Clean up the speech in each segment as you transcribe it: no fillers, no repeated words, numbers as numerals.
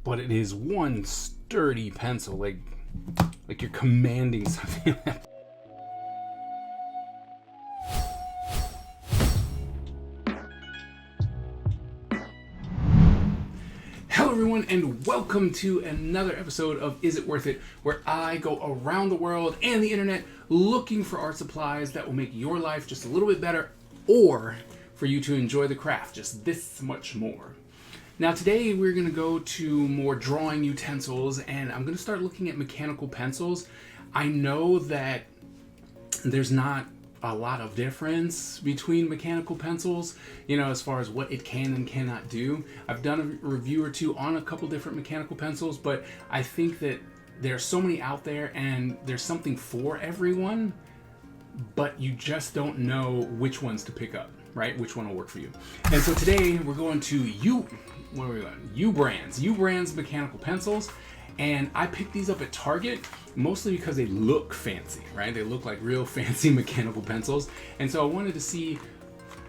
but it is one sturdy pencil, like you're commanding something. Hello everyone, and welcome to another episode of Is It Worth It, where I go around the world and the internet looking for art supplies that will make your life just a little bit better, or for you to enjoy the craft just this much more. Now today we're going to go to more drawing utensils, and I'm going to start looking at mechanical pencils. I know that there's not a lot of difference between mechanical pencils, as far as what it can and cannot do. I've done a review or two on a couple different mechanical pencils, but I think that there's so many out there and there's something for everyone, but you just don't know which ones to pick up, right? Which one will work for you. And so today we're going to U-Brands mechanical pencils. And I picked these up at Target mostly because they look fancy, right? They look like real fancy mechanical pencils. And so I wanted to see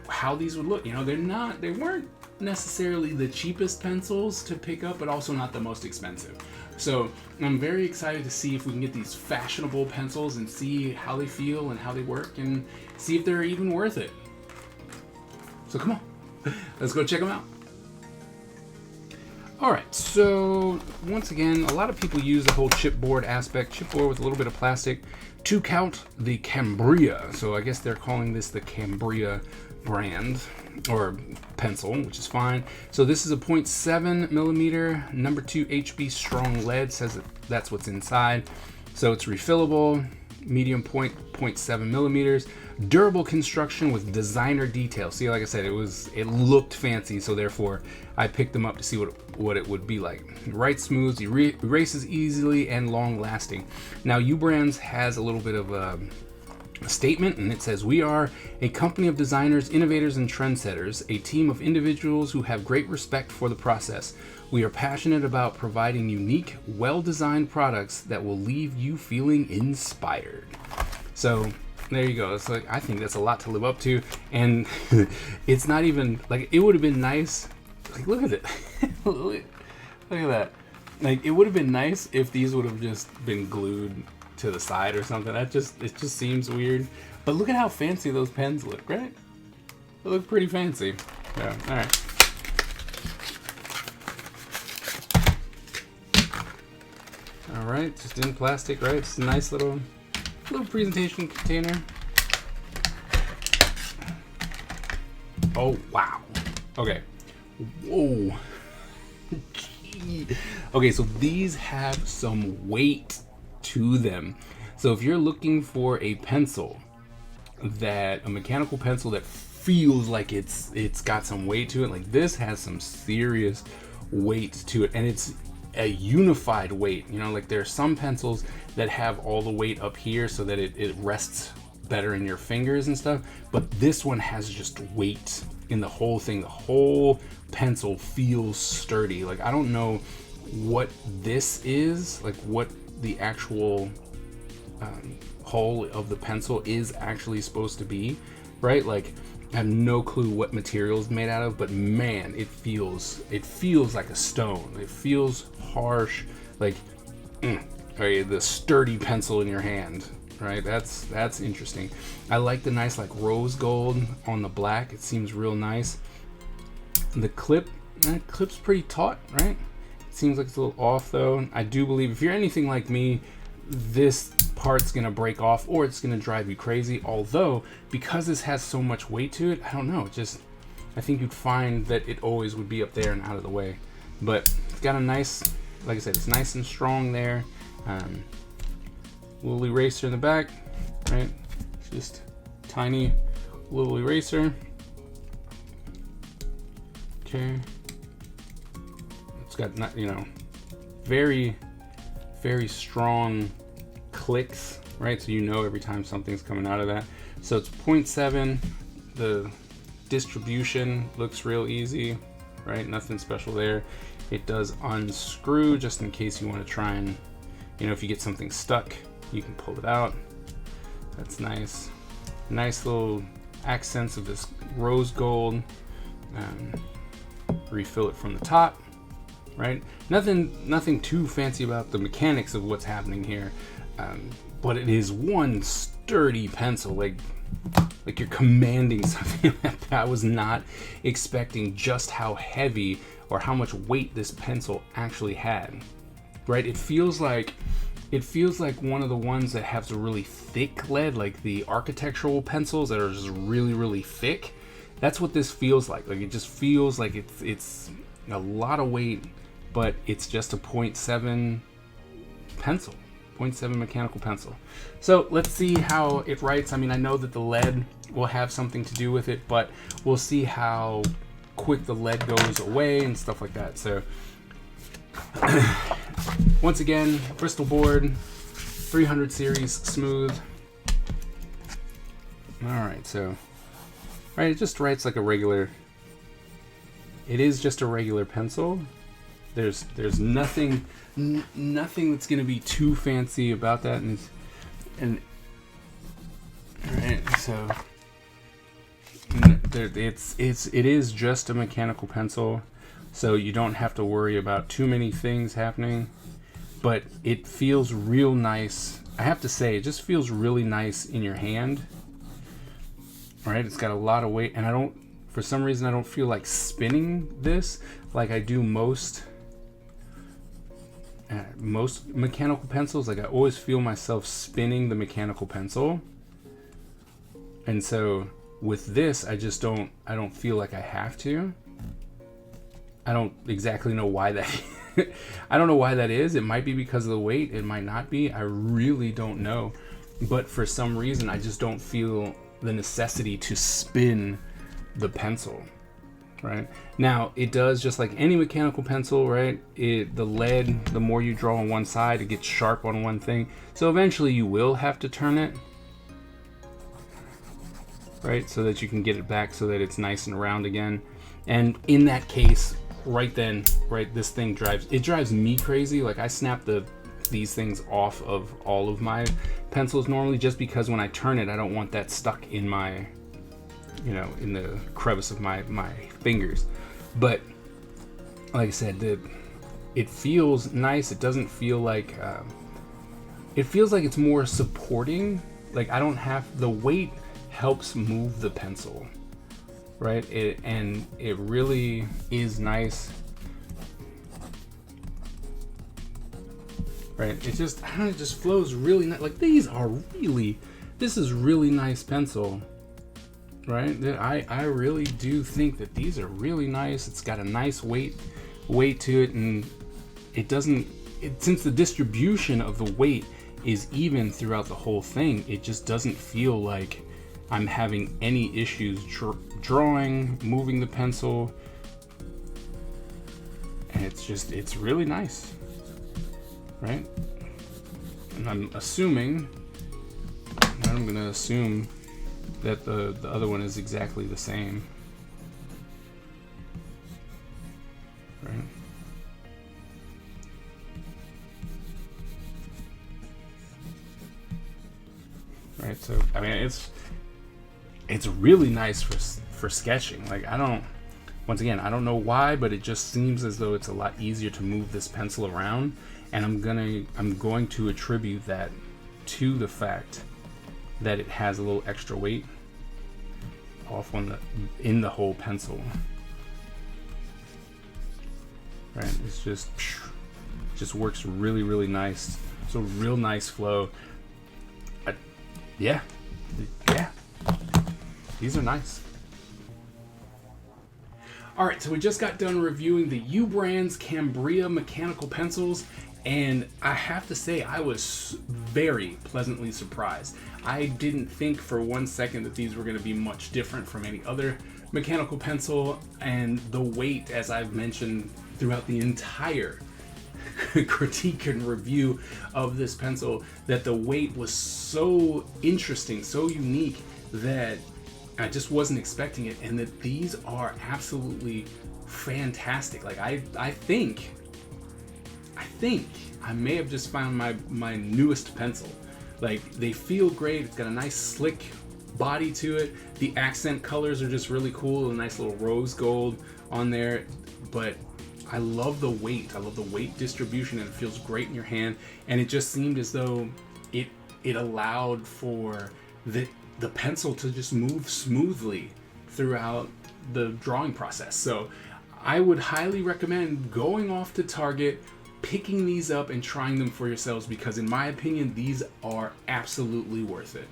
how these would look. They weren't necessarily the cheapest pencils to pick up, but also not the most expensive. So I'm very excited to see if we can get these fashionable pencils and see how they feel and how they work and see if they're even worth it. So come on, let's go check them out. Alright, so once again, a lot of people use the whole chipboard aspect, chipboard with a little bit of plastic, to count the Cambria. So I guess they're calling this the Cambria brand, or pencil, which is fine. So this is a 0.7 millimeter, number 2 HB strong lead, says that that's what's inside. So it's refillable, medium point, 0.7 millimeters, durable construction with designer detail. See, like I said, it looked fancy, so therefore I picked them up to see what it would be like. Writes smooth, erases easily, and long lasting. Now U-Brands has a little bit of a statement, and it says, "We are a company of designers, innovators, and trendsetters, a team of individuals who have great respect for the process. We are passionate about providing unique, well-designed products that will leave you feeling inspired." So there you go. It's like, I think that's a lot to live up to, and it's not even like, it would have been nice. Like, look at it. Look at that. Like, it would have been nice if these would have just been glued to the side or something. It just seems weird. But look at how fancy those pens look, right? They look pretty fancy. Yeah. All right. All right, just in plastic, right? It's a nice little presentation container. Oh, wow. Okay. Whoa. Okay, so these have some weight to them. So if you're looking for a mechanical pencil that feels like it's got some weight to it, like this has some serious weight to it, and it's a unified weight. Like there are some pencils that have all the weight up here so that it rests better in your fingers and stuff, but this one has just weight in the whole thing. The whole pencil feels sturdy. Like, I don't know what this is, like what the actual hull of the pencil is actually supposed to be, right? Like, I have no clue what material is made out of, but man, it feels like a stone. It feels harsh, like right, the sturdy pencil in your hand, right? That's interesting. I like the nice like rose gold on the black. It seems real nice. The clip's pretty taut, right? It seems like it's a little off though. I do believe if you're anything like me, this part's gonna break off or it's gonna drive you crazy. Although, because this has so much weight to it, I don't know, I think you'd find that it always would be up there and out of the way. But it's got a nice, like I said, it's nice and strong there. Little eraser in the back, right? It's just tiny little eraser. Okay. It's got, very, very strong clicks, right? So every time something's coming out of that. So it's 0.7. The distribution looks real easy, right? Nothing special there. It does unscrew just in case you want to try and, if you get something stuck, you can pull it out. That's nice. Nice little accents of this rose gold. Refill it from the top. right? Nothing too fancy about the mechanics of what's happening here, but it is one sturdy pencil, like you're commanding something like that. I was not expecting just how heavy or how much weight this pencil actually had, right? It feels like one of the ones that has a really thick lead, like the architectural pencils that are just really, really thick. That's what this feels like. Like, it just feels like it's a lot of weight, but it's just a 0.7 pencil, 0.7 mechanical pencil. So let's see how it writes. I mean, I know that the lead will have something to do with it, but we'll see how quick the lead goes away and stuff like that. So once again, Bristol board, 300 series smooth. All right, so right, it just writes like a regular. It is just a regular pencil. There's nothing that's gonna be too fancy about that, and all right, so it is just a mechanical pencil, so you don't have to worry about too many things happening. But it feels real nice. I have to say, it just feels really nice in your hand. All right, it's got a lot of weight, and for some reason I don't feel like spinning this like I do most mechanical pencils. Like, I always feel myself spinning the mechanical pencil, and so with this I don't feel like I have to. I don't exactly know why that I don't know why that is. It might be because of the weight, it might not be, I really don't know, but for some reason I just don't feel the necessity to spin the pencil. Right now, it does just like any mechanical pencil, right? The lead, the more you draw on one side, it gets sharp on one thing, so eventually you will have to turn it, right, so that you can get it back so that it's nice and round again. And in that case, right then, right, this thing drives me crazy. Like, I snap these things off of all of my pencils normally, just because when I turn it, I don't want that stuck in my, in the crevice of my fingers. But like I said, it feels nice. It doesn't feel like it feels like it's more supporting. Like, I don't have the weight helps move the pencil, right? And it really is nice, right? It just flows really nice. Like, this is really nice pencil, right? I really do think that these are really nice. It's got a nice weight to it, and since the distribution of the weight is even throughout the whole thing, it just doesn't feel like I'm having any issues drawing, moving the pencil, and it's really nice, right? And I'm gonna assume that the other one is exactly the same, right? Right, so I mean, it's really nice for sketching. Like, once again, I don't know why, but it just seems as though it's a lot easier to move this pencil around, and I'm going to attribute that to the fact that it has a little extra weight off in the whole pencil. Right, it's just works really, really nice. It's a real nice flow. Yeah. These are nice. Alright, so we just got done reviewing the U Brands Cambria mechanical pencils, and I have to say I was very pleasantly surprised. I didn't think for one second that these were going to be much different from any other mechanical pencil, and the weight, as I've mentioned throughout the entire critique and review of this pencil, that the weight was so interesting, so unique, that I just wasn't expecting it, and that these are absolutely fantastic. Like, I think I may have just found my newest pencil. Like, they feel great. It's got a nice slick body to it. The accent colors are just really cool. A nice little rose gold on there. But I love the weight. I love the weight distribution, and it feels great in your hand. And it just seemed as though it allowed for the pencil to just move smoothly throughout the drawing process. So I would highly recommend going off to Target, picking these up and trying them for yourselves, because in my opinion, these are absolutely worth it.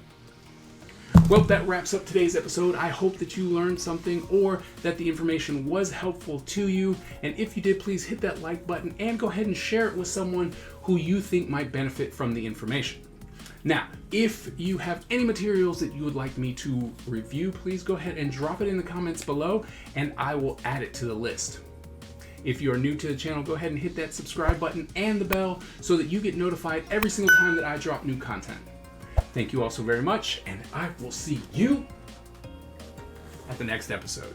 Well, that wraps up today's episode. I hope that you learned something, or that the information was helpful to you. And if you did, please hit that like button and go ahead and share it with someone who you think might benefit from the information. Now, if you have any materials that you would like me to review, please go ahead and drop it in the comments below, and I will add it to the list. If you are new to the channel, go ahead and hit that subscribe button and the bell so that you get notified every single time that I drop new content. Thank you all so very much, and I will see you at the next episode.